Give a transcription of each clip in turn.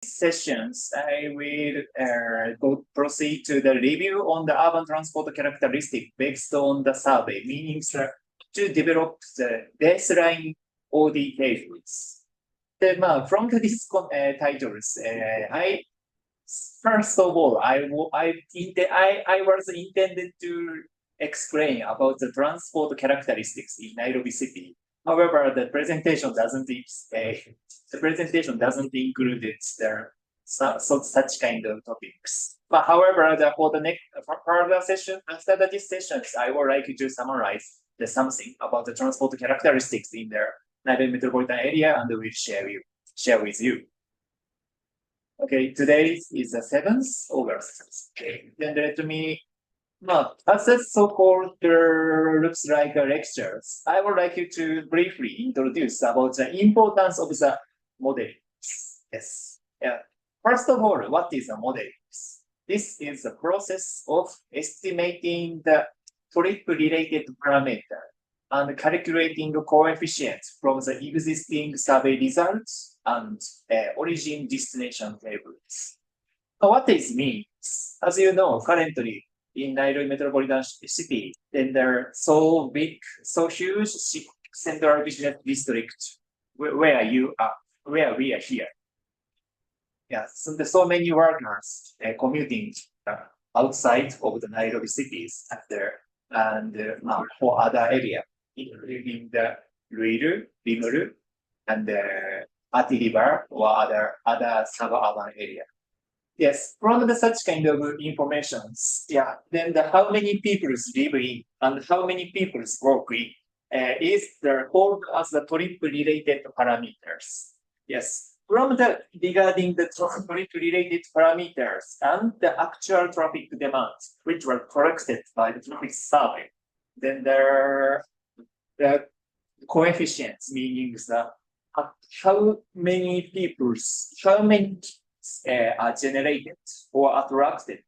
Sessions, I will proceed to the review on the urban transport characteristic based on the survey, meaning to develop the baseline OD tables. From these titles, I first of all, I was intended to explain about the transport characteristics in Nairobi City. However, the presentation doesn't include such kind of topics. But however, for the next further session, after these sessions, I would like to summarize something about the transport characteristics in the Nairobi metropolitan area, and will share with you. Okay, today is the 7th August. Okay, then let me as a so-called looks like lectures, I would like you to briefly introduce about the importance of the modeling. Yes. Yeah. First of all, what is a modeling? This is the process of estimating the trip-related parameter and calculating the coefficients from the existing survey results and origin destination tables. What this means, as you know, currently in Nairobi metropolitan city, then there so big, so huge central business district where we are here. Yeah, so there's so many workers commuting outside of the Nairobi cities and for other area, including the Ruiru, Limuru, and the Ati River or other suburban area. Yes, from such kind of informations, yeah, then how many people live in and how many people work in is called as the trip-related parameters. Yes, regarding the trip-related parameters and the actual traffic demands, which were collected by the traffic survey, then the coefficients, meaning how many are generated or attracted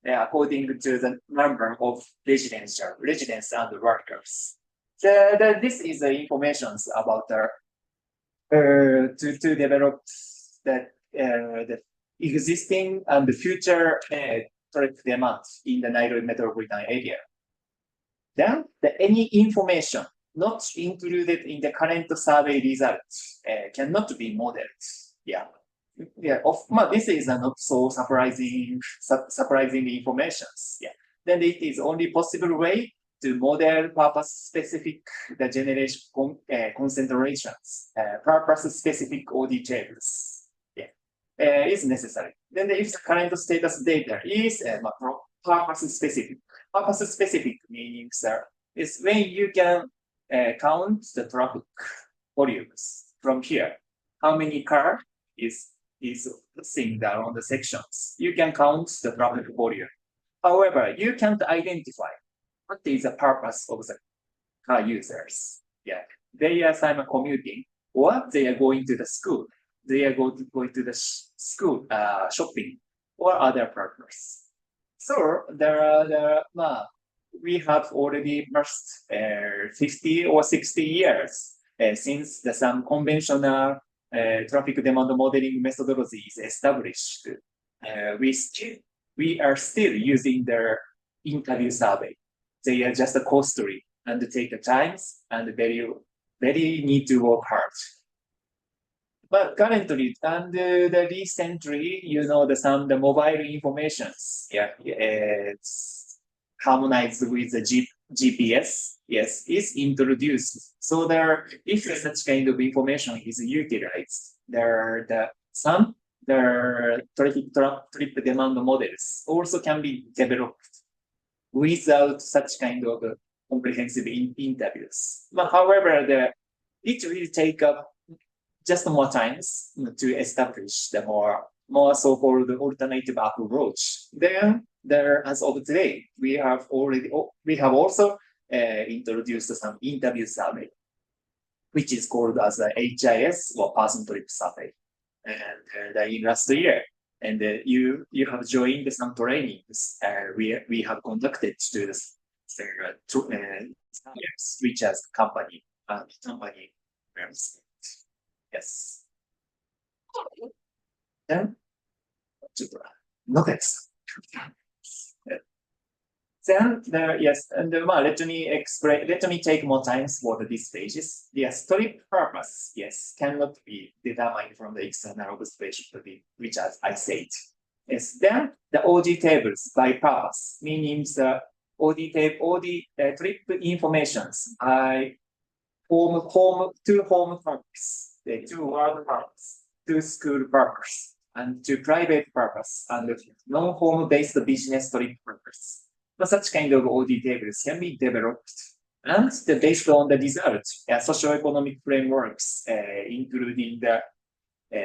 according to the number of residents and workers. This is the information about to develop the existing and the future traffic demands in the Nairobi metropolitan area. Then any information not included in the current survey results cannot be modeled. Yeah. Yeah, this is not so surprising information. Yeah. Then it is only possible way to model purpose-specific the generation concentrations, purpose-specific OD tables. Yeah, is necessary. Then if the current status data is purpose-specific. Purpose-specific meaning is when you can count the traffic volumes from here. How many car is seen around the sections. You can count the traffic volume. However, you can't identify what is the purpose of the car users. Yeah, they are simon commuting, or they are going to the school. They are going to the school shopping or other purpose. So we have already passed 50 or 60 years since some conventional traffic demand modeling methodology is established. We are still using their interview survey. They are just costly and take the time and very need to work hard. But currently, and the recently, the mobile informations, yeah, it's harmonized with the GPS, yes, is introduced. So if such kind of information is utilized, some trip demand models also can be developed without such kind of comprehensive interviews. But however, it will take up just more times to establish the more so-called alternative approach. Then as of today, we have also introduced some interview survey, which is called as a HIS or person trip survey. And in last year, and you have joined some trainings we have conducted to this which has company. Yes. Then, notice. Then there, yes, and let me explain. Let me take more time for these pages. Yes, strip purpose, yes, cannot be determined from the external observation to be, which as I said. Yes, then the OD tables by purpose, meaning the OD trip informations. I two home purpose, the two world purpose, two school purpose, and two private purpose, and non-home based business trip purpose. Such kind of OD tables can be developed and based on the results, socioeconomic frameworks, including the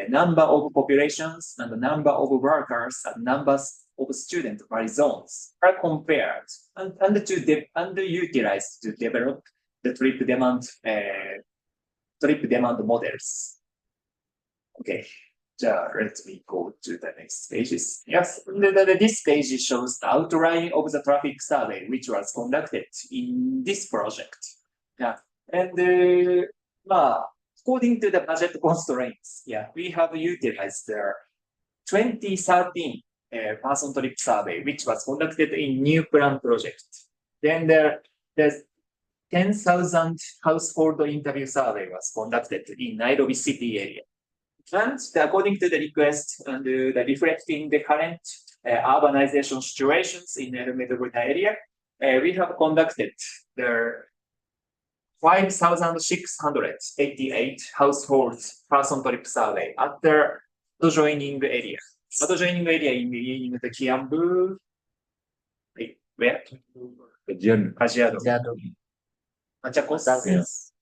number of populations and the number of workers and numbers of students by zones are compared and utilized to develop the trip demand models. Okay. Let me go to the next pages. Yes, this page shows the outline of the traffic survey, which was conducted in this project. Yeah, and according to the budget constraints, yeah, we have utilized the 2013 person trip survey, which was conducted in new plan project. Then there's 10,000 household interview survey was conducted in Nairobi city area. And according to the request and reflecting the current urbanization situations in the metropolitan area, we have conducted the 5,688 households person trip survey at the adjoining area. Adjoining area in the Kiambu, where? Kajiado. Machakos. Yes.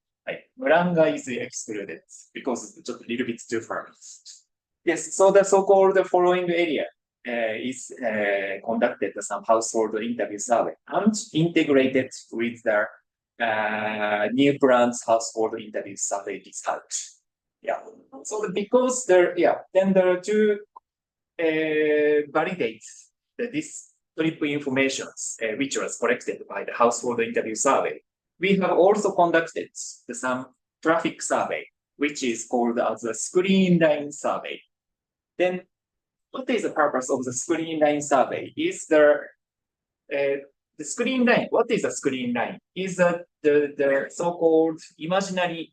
Muranga is excluded because it's just a little bit too far. Yes, so the so-called following area is conducted some household interview survey and integrated with the new plans household interview survey result. Yeah. So because there, yeah, then there are two validate this trip informations which was collected by the household interview survey. We have also conducted some traffic survey, which is called as a screen line survey. Then, what is the purpose of the screen line survey? Is the screen line? What is a screen line? Is the so-called imaginary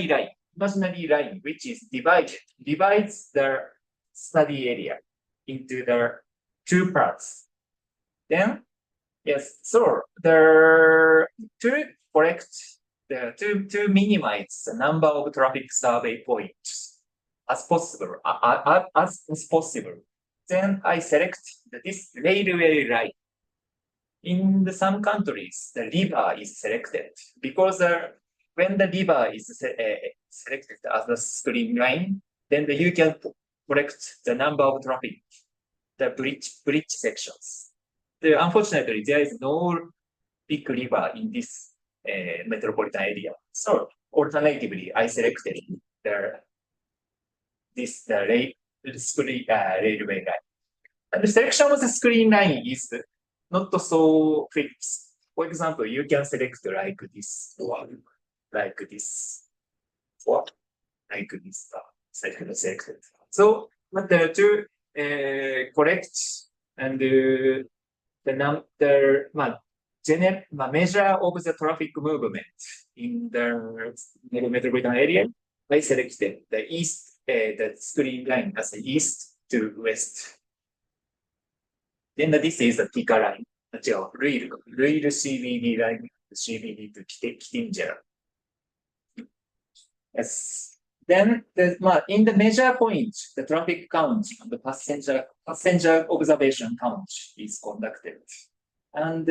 line, which is divides the study area into the two parts. Then, yes, so to minimize the number of traffic survey points as possible, then I select this railway line. In some countries, the river is selected because when the river is selected as the screen line, then you can collect the number of traffic, the bridge sections. Unfortunately, there is no big river in this metropolitan area. So, alternatively, I selected the railway line. And the selection of the screen line is not so fixed. For example, you can select like this one, like this, or like this. Selected. So, but to correct and the measure of the traffic movement in the metropolitan area, I selected the east, the screen line as the east to west. Then this is the Tika line. Real CBD line, CBD to Kitinjara. Yes. Then in the measure point, the traffic count and the passenger observation count is conducted. And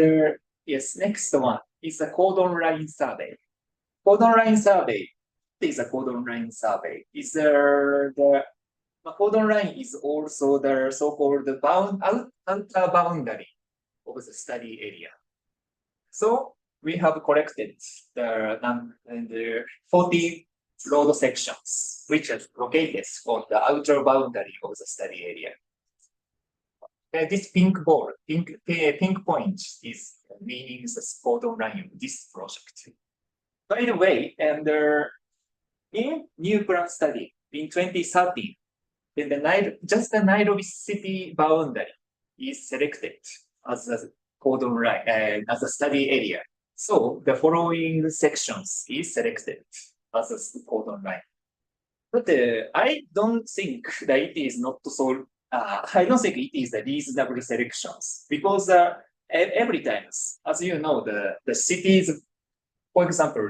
yes, next one is the cordon line survey. Cordon line survey. What is a cordon line survey? Is the cordon line is also the so-called outer boundary of the study area. So we have collected the 40 road sections, which are located on the outer boundary of the study area. This pink point is meaning the cordon line of this project. By the way, and in new plan study in 2013, then just the Nairobi city boundary is selected as a codon line and as a study area. So the following sections is selected as a codon line. But I don't think that it is not so. I don't think it is a reasonable selections because every time, as you know, the cities, for example,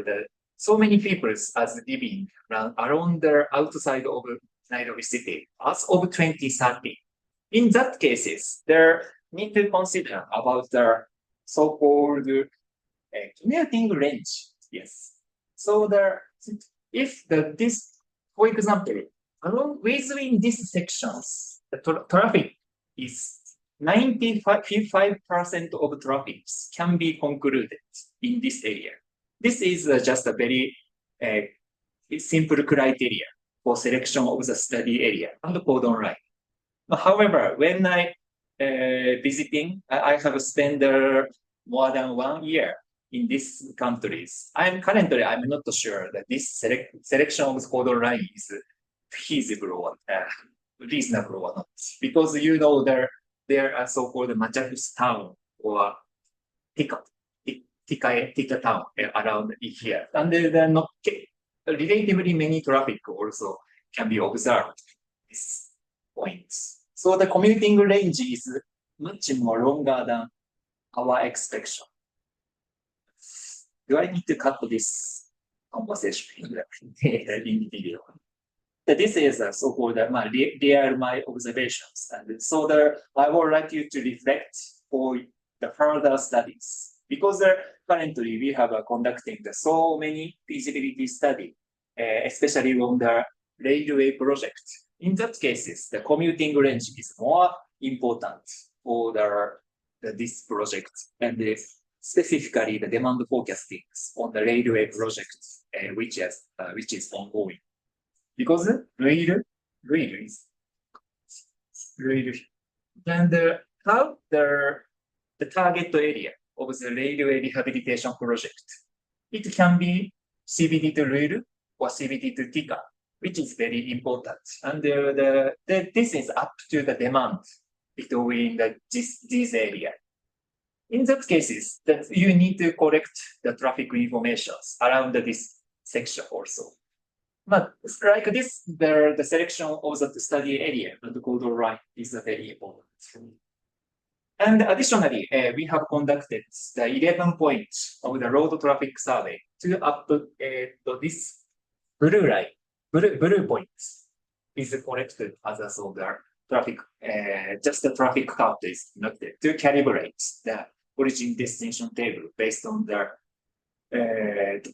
so many people as living around the outside of Nairobi city as of 2030. In that cases, there need to consider about the so-called commuting range. Yes. So if this, for example, within these sections, the traffic is 95% of traffic can be concluded in this area. This is just a very simple criteria for selection of the study area and the codon line. However, when I visiting, I have spent more than 1 year in these countries. I'm not sure that this selection of codon line is feasible or reasonable or not, because you know there are so-called Majakus town or Tika town around here, and there are not relatively many traffic also can be observed at this point. So the commuting range is much more longer than our expectation. Do I need to cut this conversation in video? This is a so-called my observations, and so I would like you to reflect for the further studies, because currently we have conducting so many feasibility study, especially on the railway project. In that cases, the commuting range is more important for this project, and specifically the demand forecasting on the railway project, which is ongoing. Because rail is and how the target area of the railway rehabilitation project, it can be CBD to rail or CBD to Tika, which is very important. And this is up to the demand between this area. In those cases, that you need to collect the traffic information around this section also. But like this, the selection of the study area and the codon line is very important. And additionally, we have conducted the 11 points of the road traffic survey to up to this blue line, blue points is collected as a so the traffic, just the traffic count is noted to calibrate the origin destination table based on the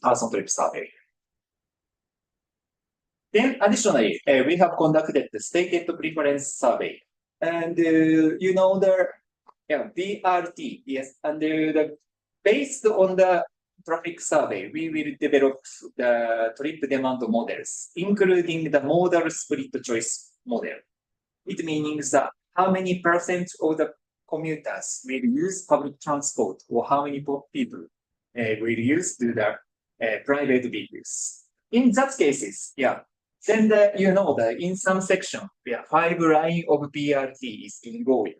person trip survey. Then additionally, we have conducted the stated preference survey. And you know the BRT, yes, and based on the traffic survey, we will develop the trip demand models, including the modal split choice model. It means that how many percent of the commuters will use public transport, or how many people will use the private vehicles. In that cases, then you know that in some section, 5 line of BRT is ingoing.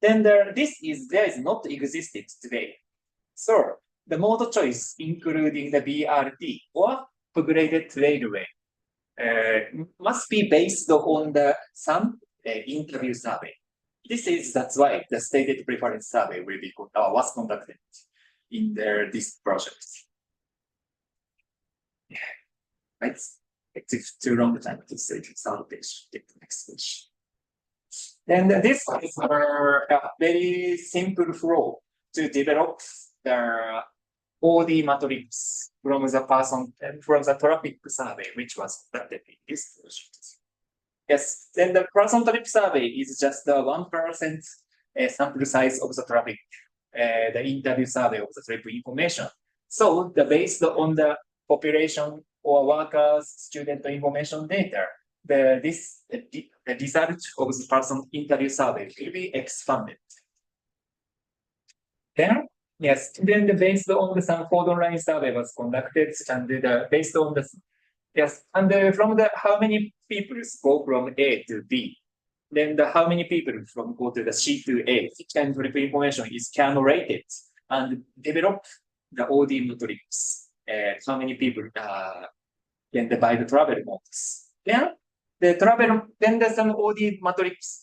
Then there is not existed today. So the mode choice, including the BRT or upgraded railway, must be based on some interview survey. That's why the stated preference survey will be was conducted in this project. Right. It's too long time to say some page. Get the next page. And this is a very simple flow to develop the OD matrix from the traffic survey, which was conducted in this project. Yes, then the person trip survey is just the 1% sample size of the traffic, the interview survey of the trip information. So based on the population or workers, student information data, the result of the person interview survey will be expanded. Then based on some codon line survey was conducted, and based on Yes, and from the how many people go from A to B, then the how many people from go to the C to A, each kind of information is calculated and develop the OD matrix. How many people can divide the travel modes. Then the some OD matrix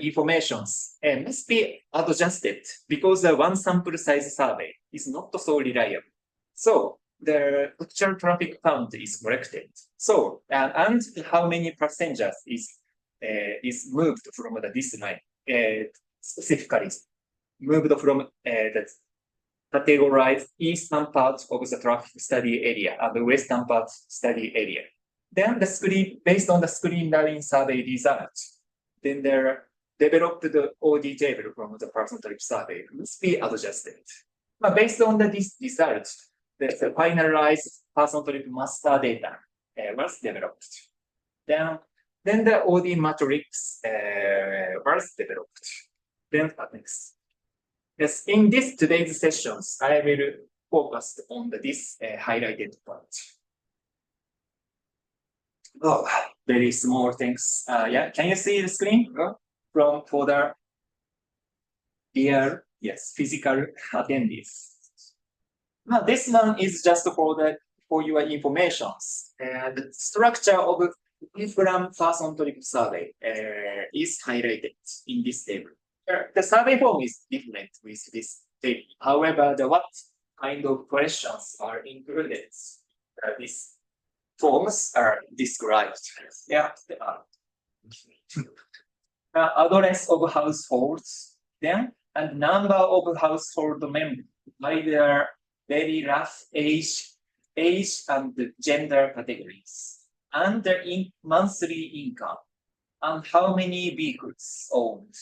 informations must be adjusted because the one sample size survey is not so reliable. So the actual traffic count is corrected. So and how many passengers is moved from this line specifically moved from the categorized eastern part of the traffic study area and the western part study area. Then the screen, based on the screen line survey results, then there developed the OD table from the person trip survey must be adjusted. But based on these results, the finalized person trip master data was developed. Then the OD matrix was developed. Then next. Yes, in today's sessions, I will focus on this highlighted part. Oh, very small things. Yeah, can you see the screen for the real, yes, physical attendees? Now, this one is just for your informations. The structure of Wolfram person trip survey is highlighted in this table. The survey form is different with this table. However, what kind of questions are included? These forms are described. Yeah, they are. Address of households, then, and number of household members by their very rough age and gender categories, and their monthly income, and how many vehicles owned.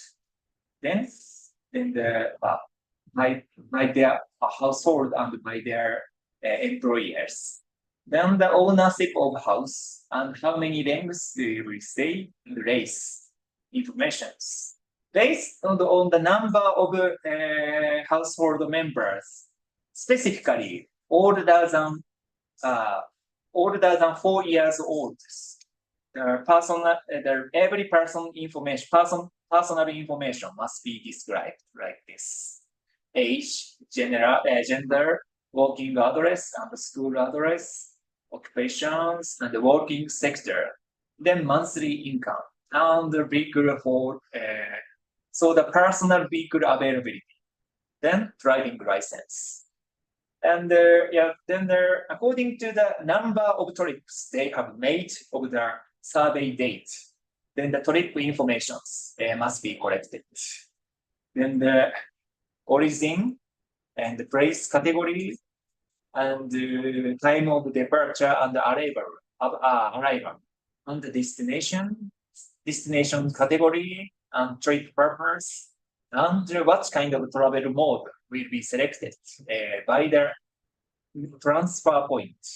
Then by their household and by their employers. Then the ownership of house and how many rooms they will stay and race informations. Based on the number of household members, specifically older than 4 years old, every personal information must be described like this: age, gender, working address, and school address, occupations, and the working sector. Then monthly income and the vehicle for so the personal vehicle availability. Then driving license. And then according to the number of trips they have made of the survey date, then the trip informations must be collected. Then the origin and the place category and the time of departure and arrival and the destination category and trip purpose and what kind of travel mode will be selected by the transfer point.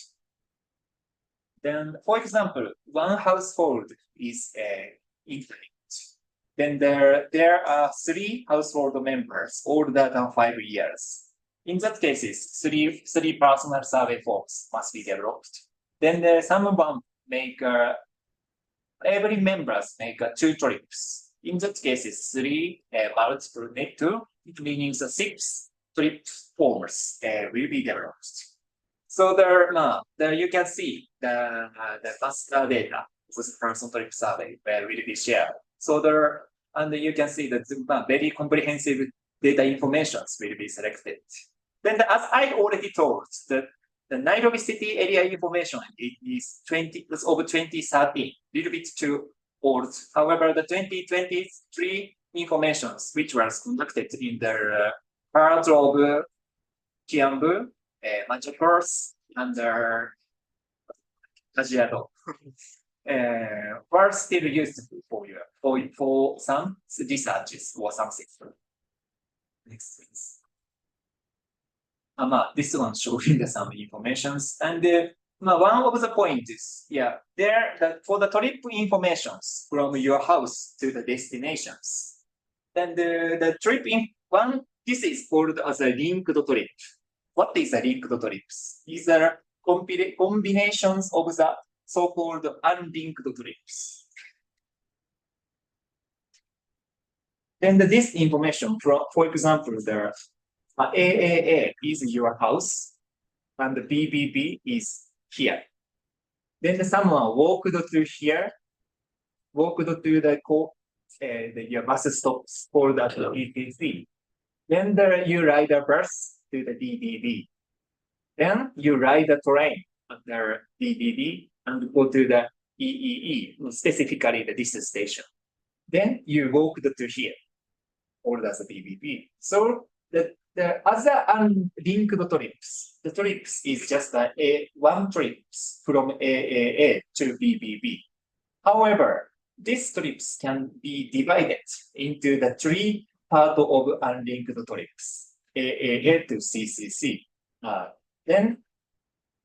Then, for example, one household is infinite. Then there are 3 household members older than 5 years. In that cases, three personal survey forms must be developed. Then someone every members make 2 trips. In that cases, 3 multiple net 2, meaning the 6 trip forms will be developed. So there you can see the master data with the personal trip survey will be shared. So and you can see that very comprehensive data informations will be selected. Then as I already told, the Nairobi city area information is over 2013, little bit too old. However, the 2023 informations which was conducted in the part of Kiambu, Machakos, and Kajiado were still used for some researches or something. Next, please. This one showing some informations, and one of the points is, for the trip informations from your house to the destinations, then the trip this is called as a linked trip. What is a linked trips? These are combinations of the so-called unlinked trips. Then this information, for example, the AAA is your house, and the BBB is here. Then someone walked to here, walked to the bus stop called at the ETC. Then you ride a bus to the DBB. Then you ride a train at the DBB and go to the EEE, specifically this station. Then you walk to here, or that's the BBB. So the other unlinked trips, the trips is just one trip from AAA to BBB. However, these trips can be divided into the three parts of unlinked trips, AAA to CCC. Then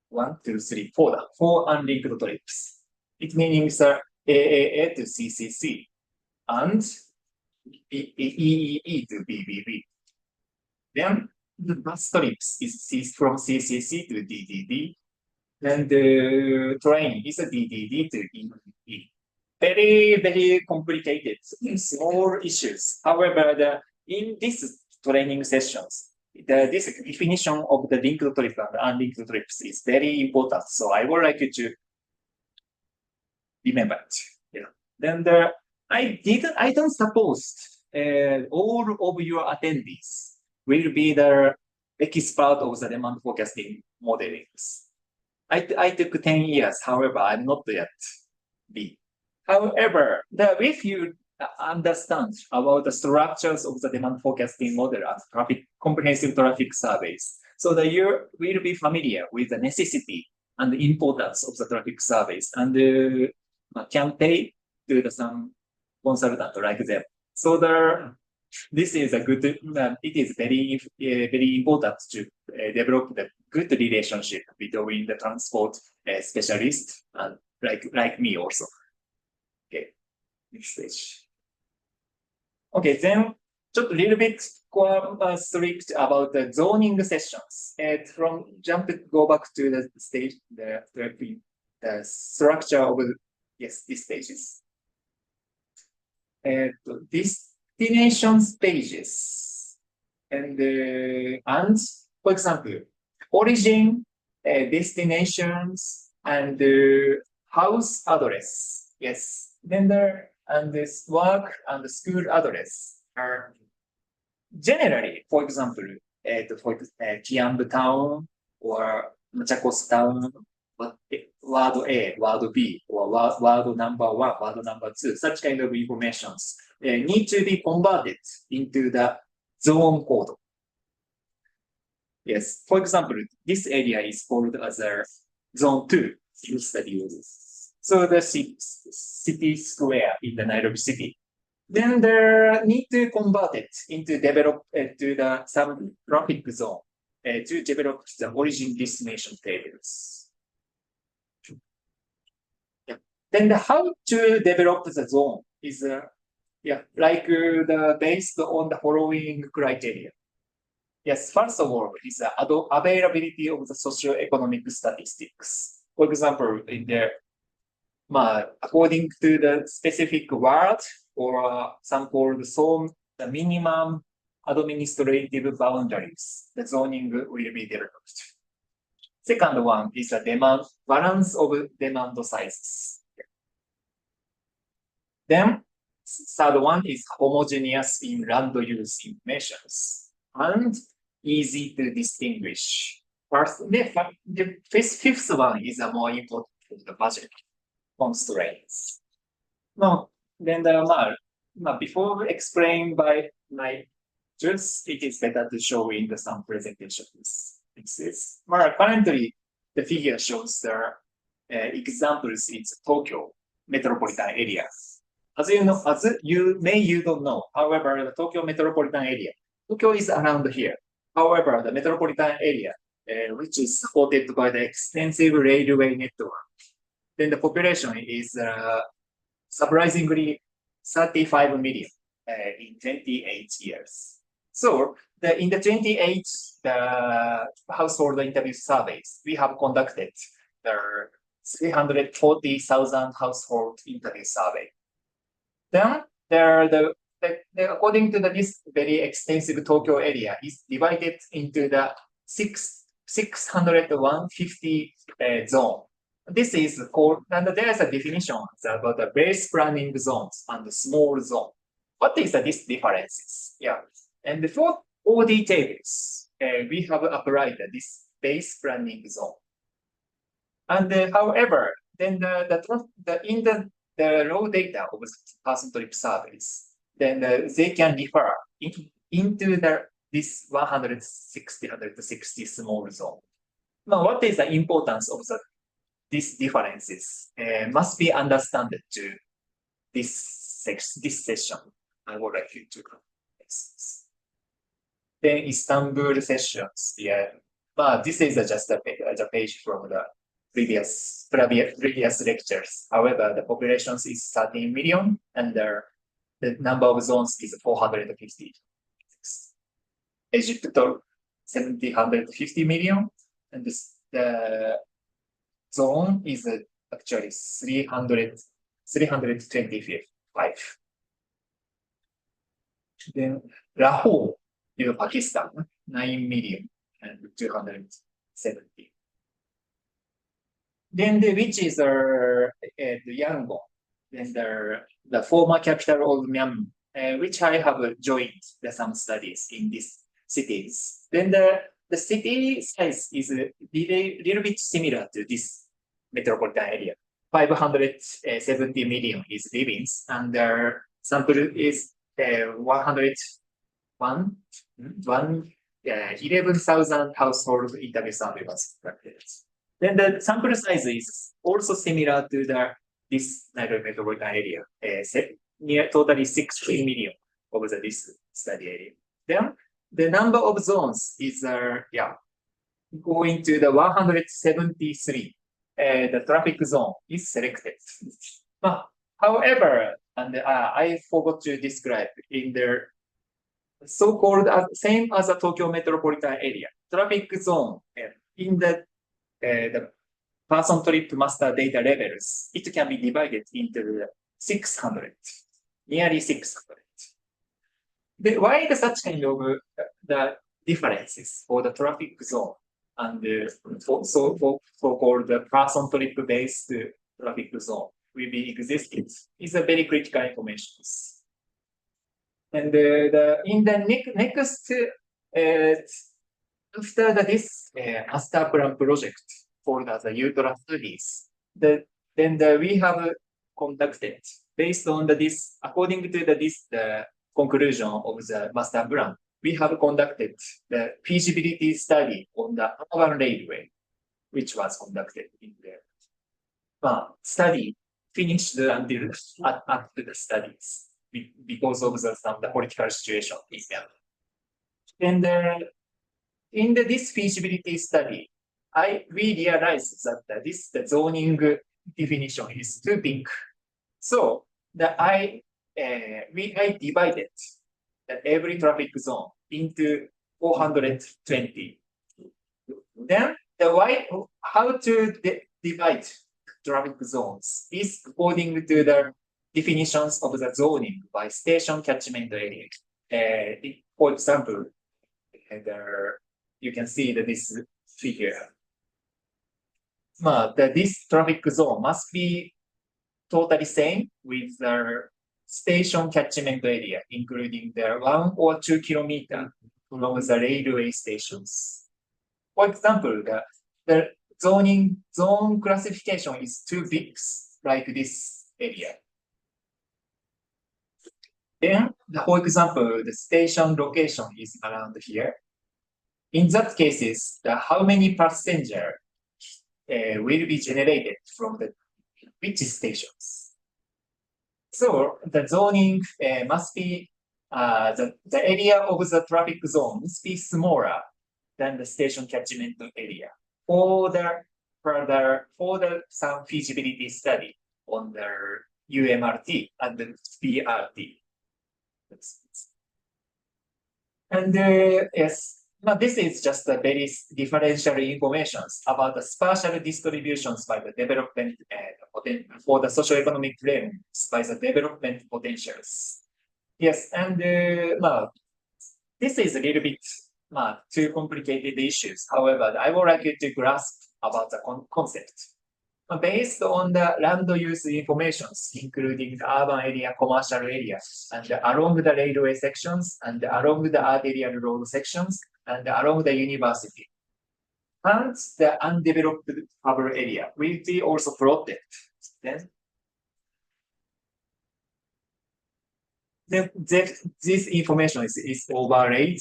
1, 2, 3, 4, 4 unlinked trips. It means AAA to CCC and EEE to BBB. Then the bus trips is from CCC to DDD, and the train is a DDD to EEE. Very, very complicated, small issues. However, in these training sessions, this definition of the linked trip and unlinked trips is very important. So I would like you to remember it. Yeah. Then I don't suppose all of your attendees will be the expert of the demand forecasting modelings. I took 10 years, however, I'm not yet B. However, if you understand about the structures of the demand forecasting model as comprehensive traffic surveys, so that you will be familiar with the necessity and the importance of the traffic surveys and can pay to some consultant like them. So this is a good, it is very, very important to develop the good relationship between the transport specialist and like me also. Okay, next stage. Okay, then just a little bit strict about the zoning sessions. Go back to the stage, the structure of these stages. Destinations pages and for example, origin, destinations, and house address. Yes, then and this work and the school address are generally, for example, Kiambu town or Machakos town, word A, word B, or word number 1, word number 2, such kind of informations need to be converted into the zone code. Yes, for example, this area is called as a zone 2 in study. So the city square in the Nairobi city. Then there need to convert it into some traffic zone to develop the origin destination tables. Yeah. Then how to develop the zone is based on the following criteria. Yes, first of all, is the availability of the socio-economic statistics. For example, in the according to the specific word or some called the minimum administrative boundaries, the zoning will be developed. Second one is the balance of demand sizes. Then third one is homogeneous in land use informations and easy to distinguish. The fifth one is a more important the budget constraints. Now, then before explained by my students, it is better to show in some presentations. Currently, the figure shows the examples in Tokyo metropolitan area. As you don't know. However, the Tokyo metropolitan area, Tokyo is around here. However, the metropolitan area, which is supported by the extensive railway network, then the population is surprisingly 35 million in 28 years. So in the 28 the household interview surveys, we have conducted the 340,000 household interview survey. Then according to this very extensive Tokyo area is divided into the 650 zone. This is called, and there is a definition about the base planning zones and the small zone. What is this differences? Yeah, and for all details, we have applied this base planning zone. And however, then in the raw data of person trip surveys, then they can refer into this 160 small zone. Now, what is the importance of these differences must be understood to this session. I would like you to then Istanbul sessions. Yeah, but this is just a page from the previous lectures. However, the population is 13 million and the number of zones is 450. Egypt 750 million and the zone is actually 325. Then Lahore, Pakistan, 9 million and 270. Then which is Yangon, then the former capital of Myanmar, which I have joined some studies in these cities. Then the city size is a little bit similar to this metropolitan area. 570 million is livings, and the sample is 11,000 household interview survey was conducted. Then the sample size is also similar to this Nairobi metropolitan area, totally 60 million of this study area. Then the number of zones is going to the 173. The traffic zone is selected. However, and I forgot to describe in the so-called same as a Tokyo metropolitan area traffic zone in the person trip master data levels. It can be divided into 600, nearly 600. Why such kind of the differences for the traffic zone and so-called the person trip based traffic zone will be existed is a very critical information. And in the next after this master plan project for the UTRA studies, then we have conducted based on this according to the conclusion of the master plan. We have conducted the feasibility study on the urban railway, which was conducted in the study finished until after the studies because of the political situation in Myanmar. And in this feasibility study, we realized that the zoning definition is too big. So I divided every traffic zone into 420. Then how to divide traffic zones is according to the definitions of the zoning by station catchment area. For example, you can see this figure. This traffic zone must be totally same with the station catchment area, including the 1 or 2 kilometers from the railway stations. For example, the zone classification is too big, like this area. Then, for example, the station location is around here. In that cases, how many passenger will be generated from which stations? So the zoning must be the area of the traffic zone must be smaller than the station catchment area for some feasibility study on the UMRT and the BRT. And yes, now this is just a very differential information about the spatial distributions by the development for the socioeconomic frameworks by the development potentials. Yes, and this is a little bit too complicated issues. However, I would like you to grasp about the concept. Based on the land use informations, including the urban area, commercial area, and along the railway sections, and along the arterial road sections, and along the university. Hence, the undeveloped urban area will be also plotted. Then, this information is overlaid.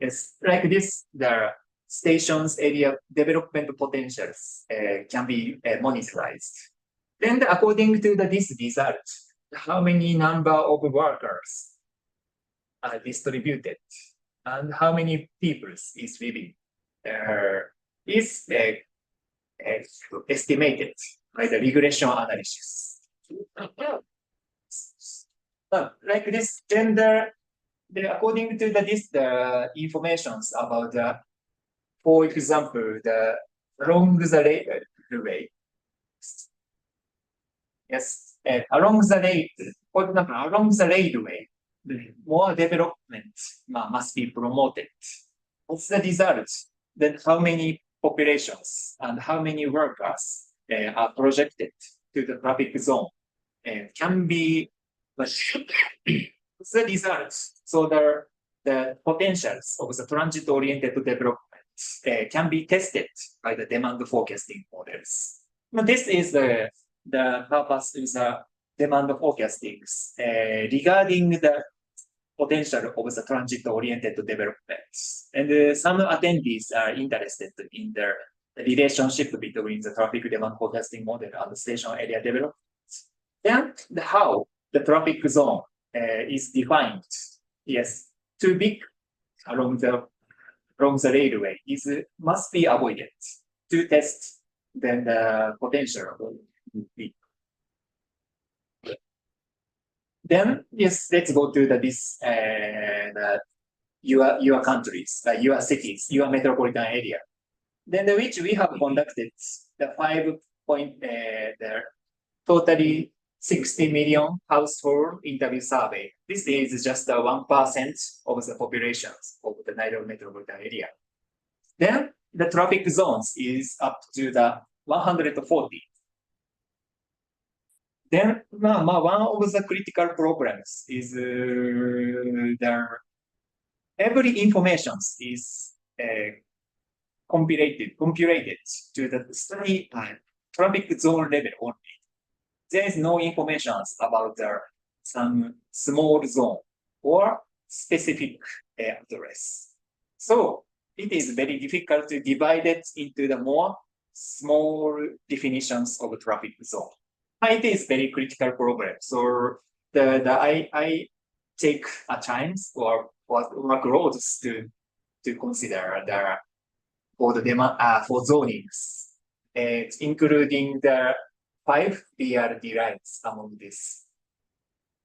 Yes, like this, the stations area development potentials can be monitored. Then, according to this result, how many number of workers are distributed and how many people is living is estimated by the regression analysis. Like this, then according to the informations about for example, along the railway. Yes, along the railway, for example, along the railway, more development must be promoted. What's the result? Then how many populations and how many workers are projected to the traffic zone can be what's the results? So the potentials of the transit-oriented development can be tested by the demand forecasting models. Now, this is the purpose of the demand forecasting regarding the potential of the transit-oriented development. And some attendees are interested in the relationship between the traffic demand forecasting model and the station area development. Then how the traffic zone is defined. Yes, too big along the railway must be avoided to test then the potential of the. Then yes, let's go to your countries, your cities, your metropolitan area. Then which we have conducted the 5-point totally 60 million household interview survey. This is just 1% of the populations of the Nairobi metropolitan area. Then the traffic zones is up to the 140. Then one of the critical problems is every information is compiled to the study traffic zone level only. There is no information about some small zone or specific address. So it is very difficult to divide it into the more small definitions of traffic zone. It is very critical problem. So I take a chance or workloads to consider for the demand for zonings, including the 5 BRD lines among this.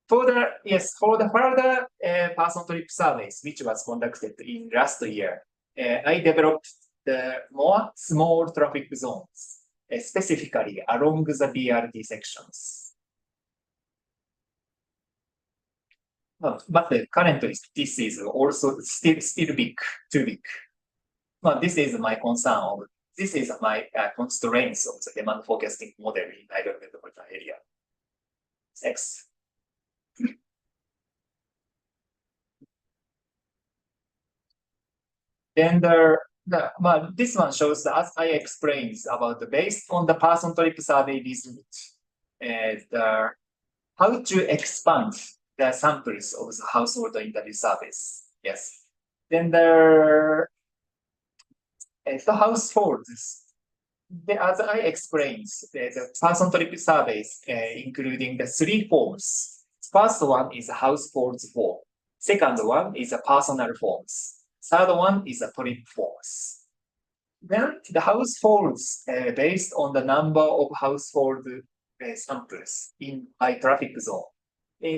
For the further person trip surveys, which was conducted in last year, I developed the more small traffic zones, specifically along the BRD sections. But currently, this is also still big, too big. This is my concern. This is my constraints of the demand forecasting model in Nairobi metropolitan area. Next. Then this one shows as I explained about based on the person trip survey result, how to expand the samples of the household interview surveys. Yes. Then the households, as I explained, the person trip surveys, including the 3 forms. First one is a households form. Second one is a personal forms. Third one is a trip forms. Then the households based on the number of household samples in by traffic zone.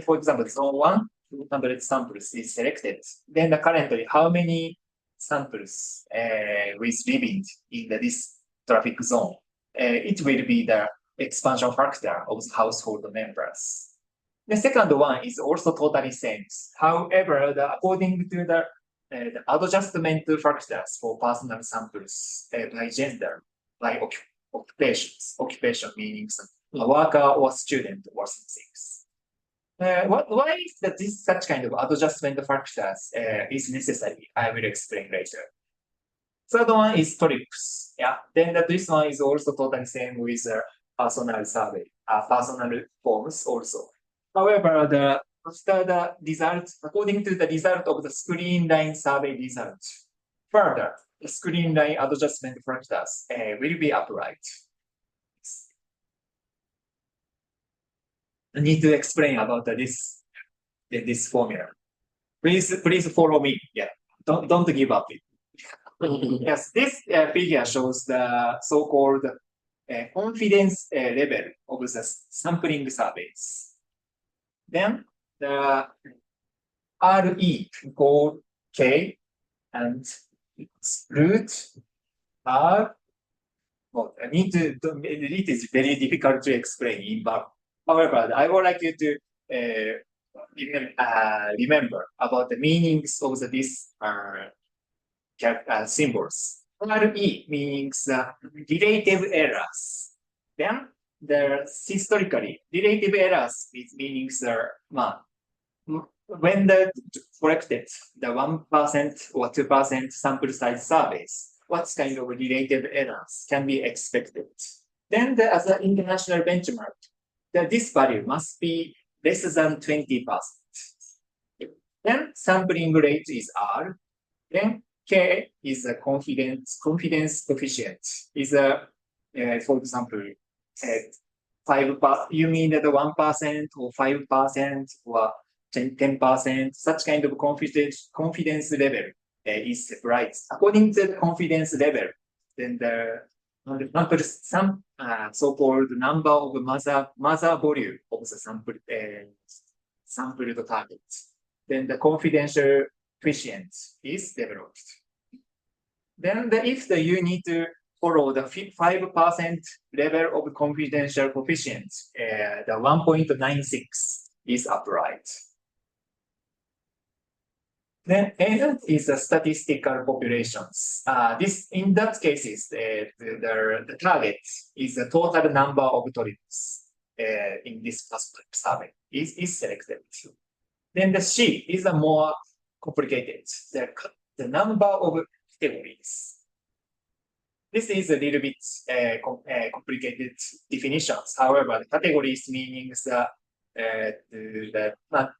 For example, zone 1 200 samples is selected, then currently how many samples with living in this traffic zone, it will be the expansion factor of the household members. The second one is also totally same. However, according to the adjustment factors for personal samples by gender, by occupation meaning a worker or student or something. Why is that this such kind of adjustment factors is necessary? I will explain later. Third one is trips. Yeah. Then this one is also totally same with personal survey, personal forms also. However, after the result, according to the result of the screen line survey result, further, the screen line adjustment factors will be applied. I need to explain about this formula. Please follow me. Yeah, don't give up it. Yes, this figure shows the so-called confidence level of the sampling surveys. Then the RE equal K and root R. Well, it is very difficult to explain in bulk. However, I would like you to remember about the meanings of these symbols. RE means relative errors. Then historically, relative errors meanings are when the collected the 1% or 2% sample size surveys, what kind of relative errors can be expected? Then as an international benchmark, this value must be less than 20%. Then sampling rate is R. Then K is a confidence coefficient. Is for example, 5%. You mean that 1% or 5% or 10%? Such kind of confidence level is separate. According to the confidence level, then some so-called number of mother volume of the sampled target. Then the confidential coefficient is developed. Then if you need to follow the 5% level of confidential coefficient, the 1.96 is applied. Then N is the statistical populations. In that cases, the target is the total number of trips in this first trip survey is selected. Then the C is a more complicated. The number of categories. This is a little bit complicated definitions. However, the categories means the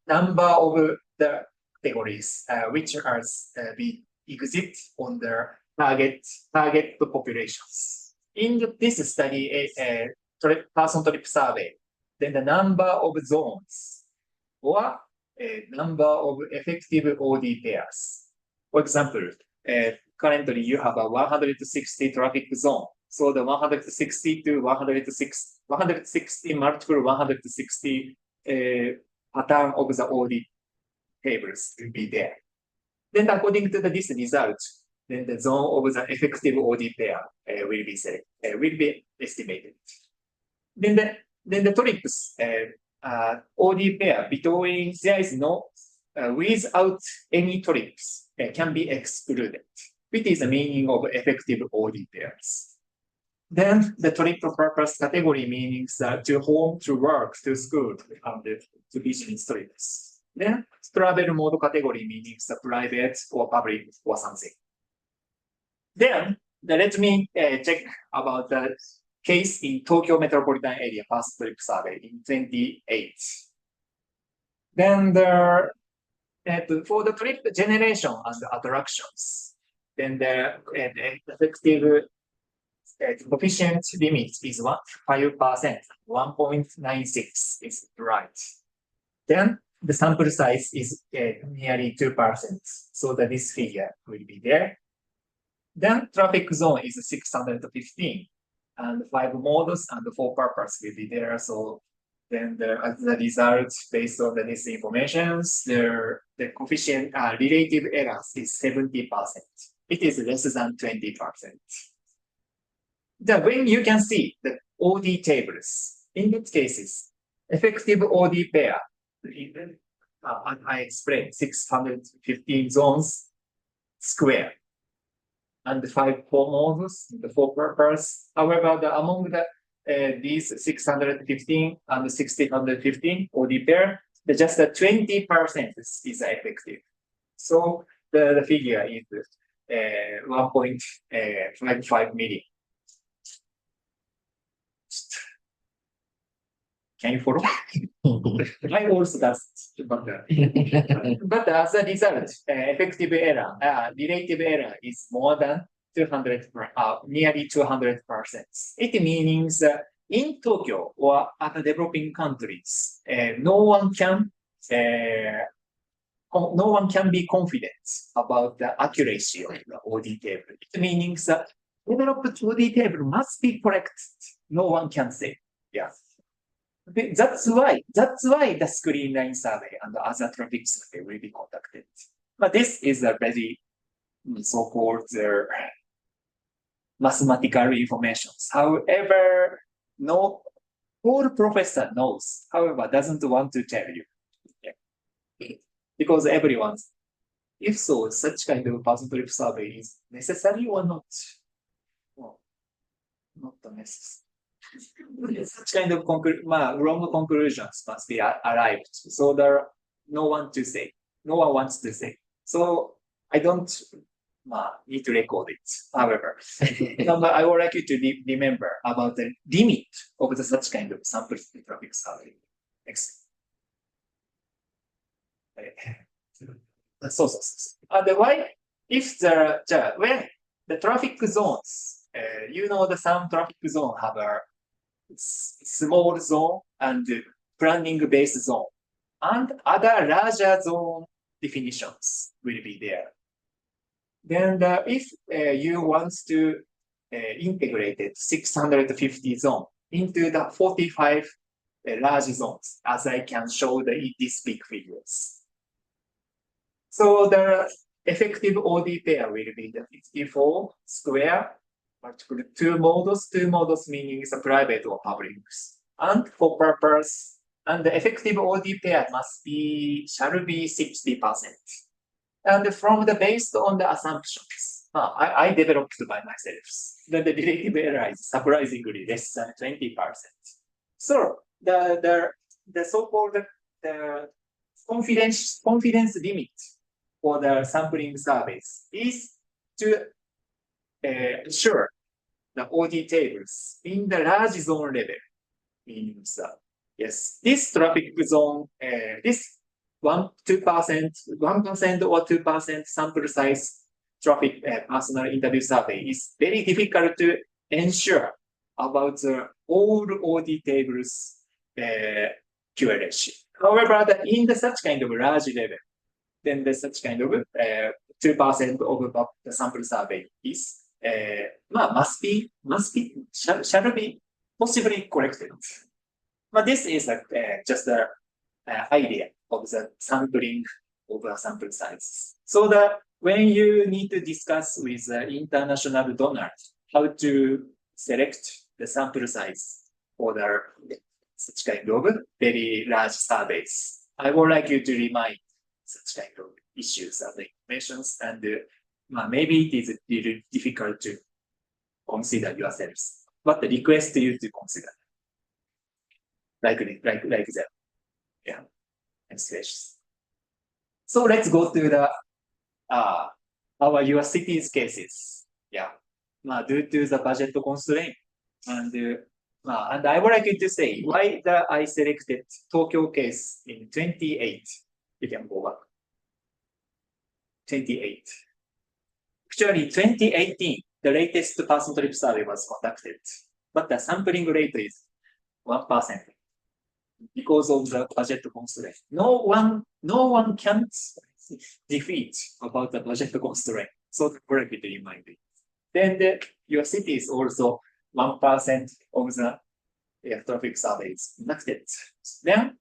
number of the categories which are exist on the target populations. In this study, person trip survey, then the number of zones or number of effective OD pairs. For example, currently you have a 160 traffic zone. So the 160 to 160 multiple 160 pattern of the OD tables will be there. Then according to this result, then the zone of the effective OD pair will be estimated. Then the trips OD pair between there is no without any trips can be excluded. Which is the meaning of effective OD pairs. Then the triple purpose category means to home, to work, to school, and to business trips. Then travel mode category means the private or public or something. Then let me check about the case in Tokyo metropolitan area first trip survey in 28. Then for the trip generation and the attractions, then the effective coefficient limit is 5%, 1.96 is right. Then the sample size is nearly 2%, so that this figure will be there. Then traffic zone is 615, and 5 modes and 4 purpose will be there. So Then as the result, based on this information, the coefficient relative errors is 70%. It is less than 20%. Then when you can see the OD tables, in these cases, effective OD pair, I explained 615 zones square and 4 modes, the 4 purpose. However, among these 615 and 1615 OD pair, just 20% is effective. So the figure is 1.55 million. Can you follow? I also does, but as a result, effective error, relative error is more than 200, nearly 200%. It means in Tokyo or other developing countries, no one can be confident about the accuracy of the OD table. It means developed OD table must be correct. No one can say. Yeah. That's why the screen line survey and other traffic survey will be conducted. But this is a very so-called mathematical information. However, all professor knows, however, doesn't want to tell you. Yeah. Because everyone's, if so, such kind of person trip survey is necessary or not? Well, not necessary. Such kind of wrong conclusions must be arrived. So no one wants to say. So I don't need to record it. However, I would like you to remember about the limit of such kind of sample traffic survey. Next. And why? If when the traffic zones, some traffic zone have a small zone and planning based zone, and other larger zone definitions will be there. Then if you want to integrate it 650 zone into the 45 large zones, as I can show these big figures. So the effective OD pair will be the 54 square, multiple 2 modes. 2 modes meaning it's a private or public. And for purpose, and the effective OD pair shall be 60%. And based on the assumptions, I developed by myself. Then the relative error is surprisingly less than 20%. So the so-called confidence limit for the sampling surveys is to ensure the OD tables in the large zone level. Means yes, this traffic zone, this 1% or 2% sample size traffic personal interview survey is very difficult to ensure about all OD tables accuracy. However, in such kind of large level, then such kind of 2% of the sample survey is shall be possibly corrected. But this is just an idea of the sampling of a sample size. So that when you need to discuss with international donors how to select the sample size for such kind of very large surveys, I would like you to remind such kind of issues and informations, and maybe it is really difficult to consider yourselves, but request you to consider like that. Yeah. So let's go to the your city's cases. Yeah. Due to the budget constraint, and I would like you to say why I selected Tokyo case in 28. You can go back. 28. Actually, 2018, the latest person trip survey was conducted, but the sampling rate is 1% because of the budget constraint. No one can defeat about the budget constraint. So correctly reminded. Then your city is also 1% of the traffic survey is conducted. Then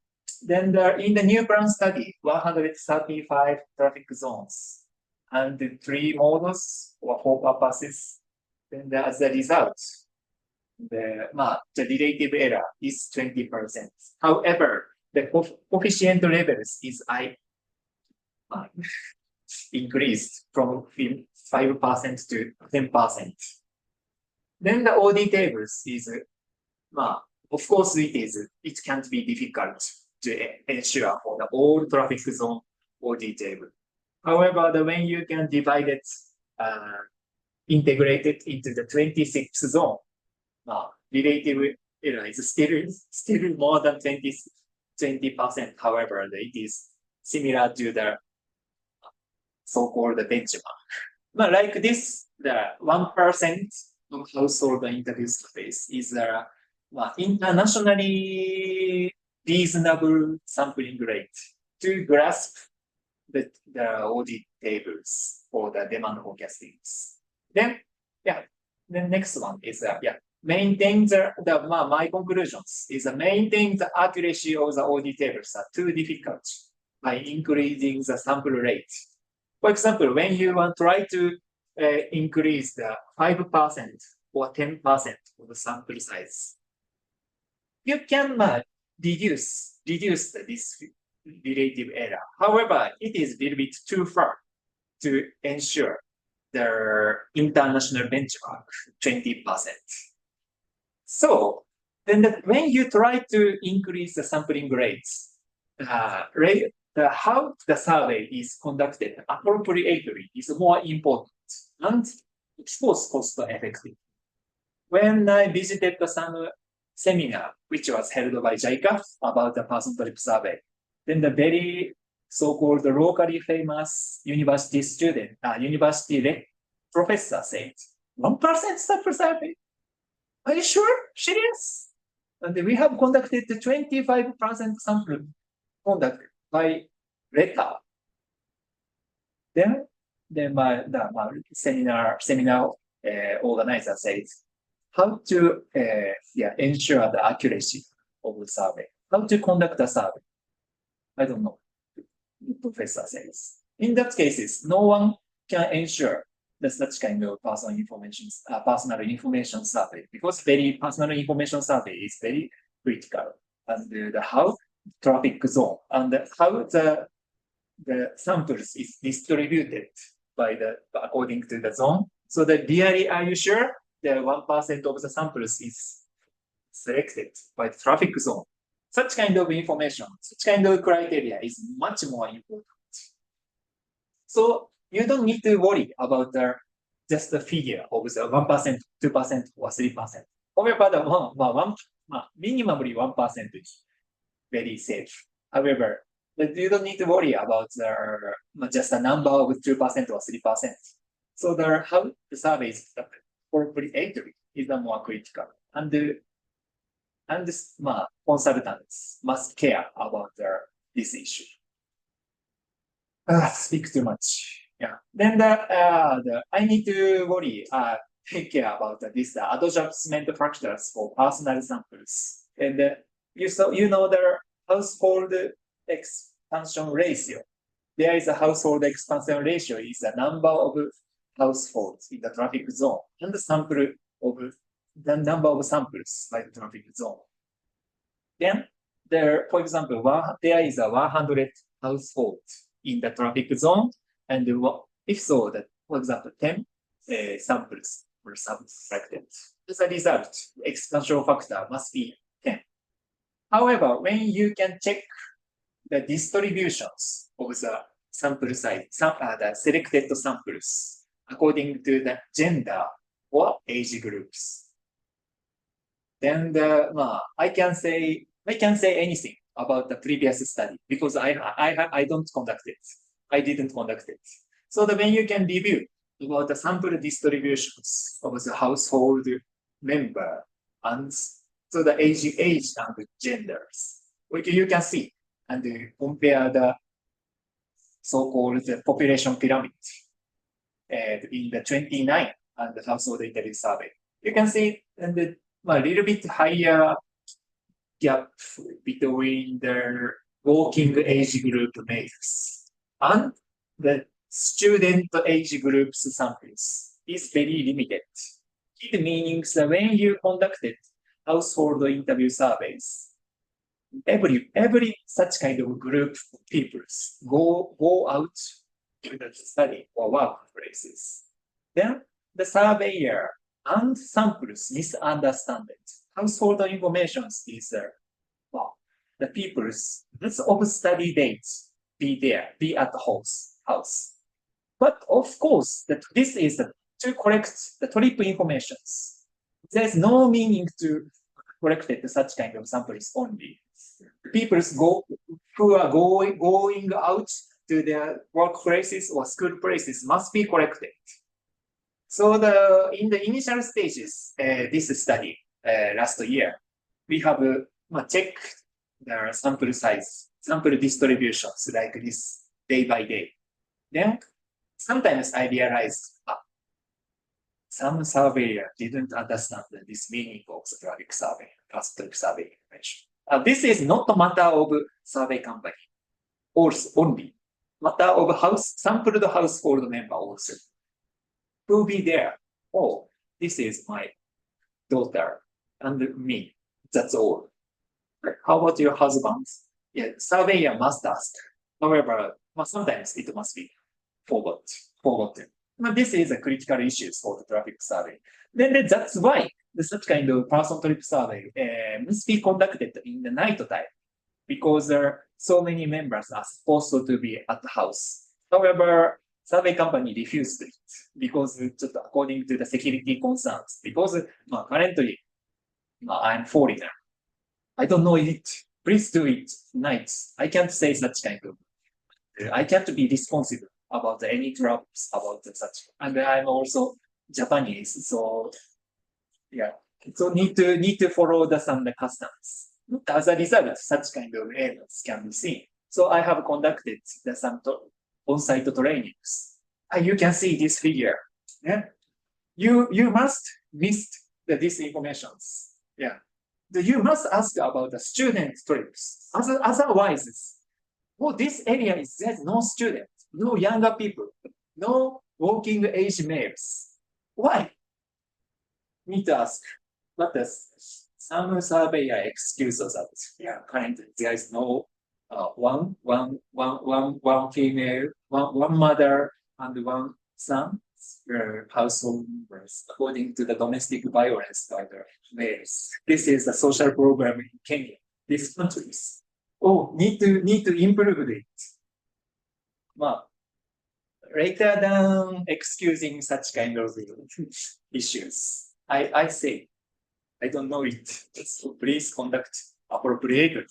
in the new plan study, 135 traffic zones and 3 modes or 4 purposes. Then as a result, the relative error is 20%. However, the coefficient levels is increased from 5% to 10%. Then the OD tables is, of course it can't be difficult to ensure for the all traffic zone OD table. However, when you can divide it, integrate it into the 26 zone, relative error is still more than 20%. However, it is similar to the so-called benchmark. Like this, the 1% of household interview surveys is internationally reasonable sampling rate to grasp the audit tables for the demand forecasting. Then, the next one is maintain my conclusions is maintain the accuracy of the audit tables are too difficult by increasing the sample rate. For example, when you try to increase the 5% or 10% of the sample size, you can reduce this relative error. However, it is a little bit too far to ensure the international benchmark 20%. So then when you try to increase the sampling rates, how the survey is conducted appropriately is more important and of course cost effective. When I visited some seminar which was held by JICA about the person trip survey, then the very so-called locally famous university student, university professor said, 1% sample survey? Are you sure? Serious? And we have conducted the 25% sample conducted by letter. Then the seminar organizer says how to ensure the accuracy of the survey, how to conduct a survey. I don't know. The professor says. In that cases, no one can ensure that such kind of personal information survey because very personal information survey is very critical. And the how traffic zone and how the samples is distributed by according to the zone. So that really, are you sure that 1% of the samples is selected by the traffic zone? Such kind of information, such kind of criteria is much more important. So you don't need to worry about just the figure of the 1%, 2%, or 3%. However, the minimally 1% is very safe. However, you don't need to worry about just a number of 2% or 3%. So how the survey is appropriately is more critical. And consultants must care about this issue. Speak too much. Yeah. Then I need to worry, take care about this adjustment factors for personal samples. And you know the household expansion ratio. There is a household expansion ratio is the number of households in the traffic zone and the number of samples by the traffic zone. Then for example, there is 100 households in the traffic zone, and if so, that for example 10 samples were subtracted. As a result, expansion factor must be 10. However, when you can check the distributions of the sample size, the selected samples according to the gender or age groups, then I can say anything about the previous study because I don't conduct it. I didn't conduct it. So when you can review about the sample distributions of the household member and so the age and genders, which you can see and compare the so-called population pyramid in the 29 and the household interview survey. You can see a little bit higher gap between the working age group males and the student age groups samples is very limited. It means that when you conducted household interview surveys, every such kind of group of people go out to the study or workplaces. Then the surveyor and samples misunderstand it. Household information is the people's of study dates be at the house. But of course, this is to correct the trip informations. There's no meaning to collect such kind of samples only. People who are going out to their workplaces or school places must be corrected. So in the initial stages, this study last year, we have checked the sample size, sample distributions like this day by day. Then sometimes I realized some surveyor didn't understand this meaning of the traffic survey, traffic survey information. This is not a matter of survey company also only, matter of sampled household member also. Who be there? Oh, this is my daughter and me. That's all. How about your husband? Yeah, surveyor must ask. However, sometimes it must be forgotten. This is a critical issue for the traffic survey. Then that's why such kind of person trip survey must be conducted in the night time because so many members are supposed to be at the house. However, survey company refused it because according to the security concerns, because currently I'm foreigner. I don't know it. Please do it nights. I can't say such kind of. I can't be responsible about any troubles about such. And I'm also Japanese, so yeah. So need to follow some customs. As a result, such kind of errors can be seen. So I have conducted some on-site trainings. You can see this figure. Yeah, you must miss these informations. Yeah, you must ask about the student trips. Otherwise, this area there's no student, no younger people, no working age males. Why? Need to ask. But some surveyor excuses that currently there is no one female, one mother and one son household members according to the domestic violence by the males. This is a social program in Kenya. These countries. Need to improve it. Rather than excusing such kind of issues, I say, I don't know it. So please conduct appropriately.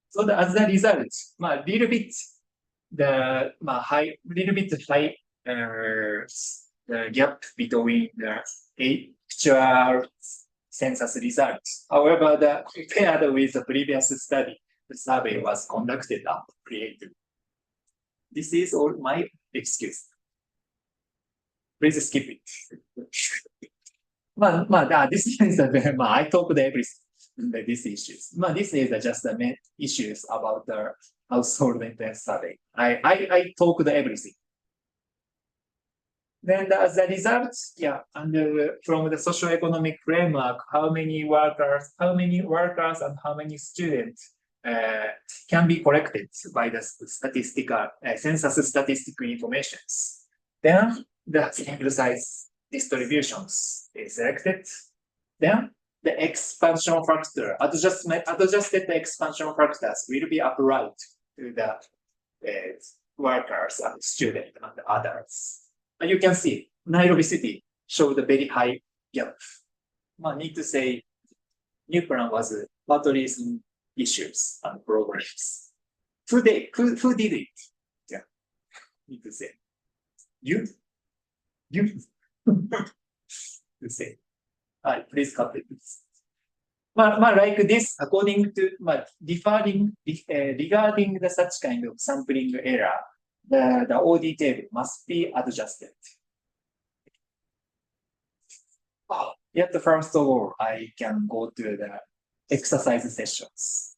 So as a result, little bit high the gap between the actual census results. However, compared with the previous study, the survey was conducted appropriately. This is all my excuse. Please skip it. This is I talked everything. These issues. This is just the main issues about the household maintenance survey. I talked everything. Then as a result, and from the socio-economic framework, how many workers and how many students can be collected by the statistical census statistical informations. Then the sample size distributions is selected. Then the expansion factor, adjusted expansion factors will be applied to the workers and students and others. And you can see Nairobi City showed a very high gap. Need to say, new plan was partly some issues and programs. Who did it? Yeah, need to say, you. To say, please cut it. Like this, according to regarding the such kind of sampling error, the OD table must be adjusted. Yet first of all, I can go to the exercise sessions.